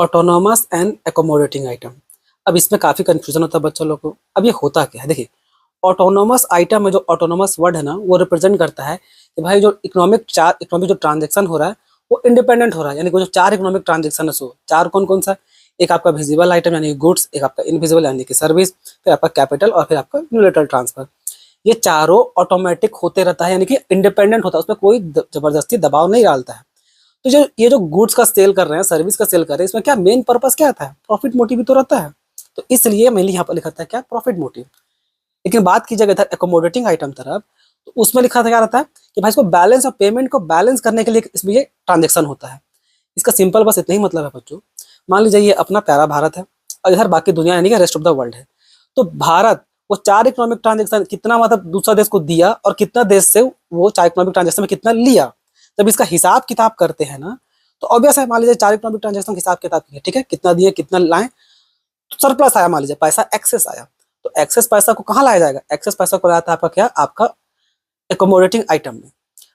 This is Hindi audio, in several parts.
Autonomous and accommodating item. अब इसमें काफ़ी कंफ्यूजन होता है बच्चों लोग को। अब ये होता क्या है, देखिए ऑटोनोमस आइटम में जो ऑटोनोमस वर्ड है ना, वो रिप्रेजेंट करता है कि भाई जो इकोनॉमिक जो ट्रांजेक्शन हो रहा है वो इंडिपेंडेंट हो रहा है। यानी कि वो जो चार इकोनॉमिक ट्रांजेक्शन है, सो चार कौन कौन सा है? एक आपका विजिबल आइटम यानी गुड्स, एक आपका इनविजिबल यानी कि सर्विस, फिर आपका कैपिटल और फिर आपका यूनिलेटरल ट्रांसफर। ये चारों ऑटोमेटिक होते रहता है, यानी कि इंडिपेंडेंट होता है, उसमें कोई जबरदस्ती दबाव नहीं डालता है। तो जो ये जो गुड्स का सेल कर रहे हैं, सर्विस का सेल कर रहे हैं, इसमें क्या मेन पर्पस क्या आता है? प्रॉफिट मोटिव भी तो रहता है। तो इसलिए मेनली यहाँ पर लिखा था क्या? Profit motive. लेकिन बात की जाए इधर एकोमोडेटिंग आइटम तरफ, तो उसमें लिखा था क्या रहता है कि भाई इसको बैलेंस और पेमेंट को बैलेंस करने के लिए इसमें ये ट्रांजेक्शन होता है। इसका सिंपल बस इतना ही मतलब है बच्चों। मान लीजिए ये अपना प्यारा भारत है और इधर बाकी दुनिया यानी कि रेस्ट ऑफ द वर्ल्ड है। तो भारत वो चार इकोनॉमिक ट्रांजेक्शन कितना मतलब दूसरा देश को दिया और कितना देश से वो चार इकोनॉमिक ट्रांजेक्शन में कितना लिया, जब इसका हिसाब किताब करते हैं ना, तो ऑब्वियस है मान लीजिए चार इकोनॉमिक ट्रांजेक्शन हिसाब किताब किए, ठीक है, कितना दिए कितना लाए, तो सरप्लस आया, मान लीजिए पैसा एक्सेस आया, तो एक्सेस पैसा को कहाँ लाया जाएगा? एक्सेस पैसा को लाया था आपका क्या? आपका एकोमोडेटिंग आइटम में।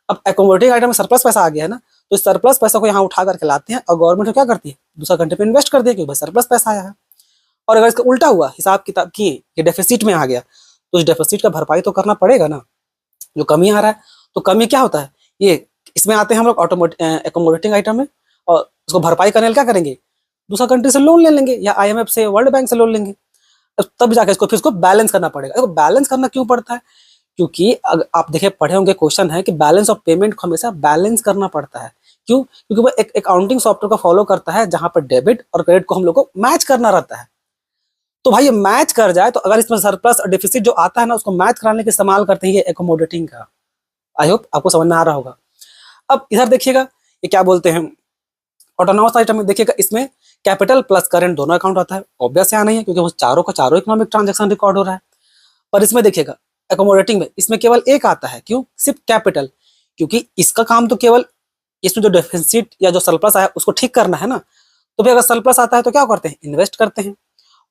अब एकोमोडेटिंग आइटम में सरप्लस पैसा आ गया है ना, तो इस सरप्लस पैसा को यहाँ उठा करके लाते हैं और गवर्नमेंट क्या करती है? दूसरा कंट्री पे इन्वेस्ट कर दिया क्योंकि भाई सरप्लस पैसा आया है। और अगर इसका उल्टा हुआ, हिसाब किताब किए ये डेफिसिट में आ गया, तो इस डेफिसिट का भरपाई तो करना पड़ेगा ना, जो कमी आ रहा है। तो कमी क्या होता है? ये इसमें आते हैं हम लोग एकोमोडेटिंग आइटम में, और उसको भरपाई करने के लिए क्या करेंगे? दूसरा कंट्री से लोन ले लेंगे या आईएमएफ से, वर्ल्ड बैंक से लोन लेंगे। तब जाके इसको फिर इसको बैलेंस करना पड़ेगा। इसको बैलेंस करना क्यों पड़ता है? क्योंकि अगर आप देखिए पढ़े होंगे, क्वेश्चन है कि बैलेंस ऑफ पेमेंट को हमेशा बैलेंस करना पड़ता है। क्यों? क्योंकि वो एक अकाउंटिंग सॉफ्टवेयर को फॉलो करता है जहां पर डेबिट और क्रेडिट को हम लोग को मैच करना रहता है। तो भाई ये मैच कर जाए, तो अगर इसमें सरप्लस और डिफिसिट जो आता है ना, उसको मैच कराने के इस्तेमाल करते हैं ये एकोमोडेटिंग का। आई होप आपको समझ में आ रहा होगा। अब इधर देखिएगा, ये क्या बोलते हैं, ऑटोनोमस आइटम में देखिएगा इसमें कैपिटल प्लस करंट दोनों अकाउंट आता है। ऑब्वियस यहाँ नहीं है क्योंकि वो चारों का चारों इकोनॉमिक ट्रांजेक्शन रिकॉर्ड हो रहा है। पर इसमें देखिएगा एकोमोडेटिंग में इसमें केवल एक आता है। क्यों? सिर्फ कैपिटल, क्योंकि इसका काम तो केवल इसमें जो डेफिसिट या जो सरप्लस आया उसको ठीक करना है ना। तो फिर अगर सरप्लस आता है तो क्या करते हैं? इन्वेस्ट करते हैं।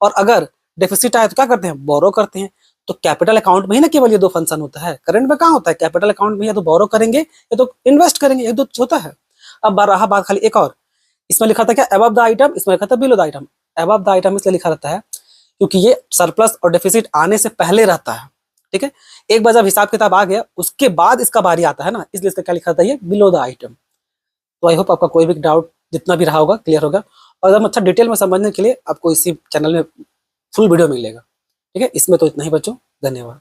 और अगर डेफिसिट आया तो क्या करते हैं? बोरो करते हैं। तो कैपिटल अकाउंट में ही ना केवल ये दो फंक्शन होता है, करंट में कहाँ होता है? कैपिटल अकाउंट में या तो बोरो करेंगे या तो इन्वेस्ट करेंगे, ये दो होता है। अब रहा बात खाली एक और, इसमें लिखा था क्या? अबव द आइटम, इसमें लिखा था below the item. Above the item इसलिए लिखा रहता है क्योंकि ये सरप्लस और डेफिसिट आने से पहले रहता है, ठीक है। एक बार जब हिसाब किताब आ गया उसके बाद इसका बारी आता है ना, इसलिए इसका क्या लिखा था? ये बिलो द आइटम। तो आई होप आपका कोई भी डाउट जितना भी रहा होगा क्लियर होगा, और एकदम अच्छा डिटेल में समझने के लिए आपको इसी चैनल में फुल वीडियो मिलेगा, ठीक है। इसमें तो इतना ही बच्चों, धन्यवाद।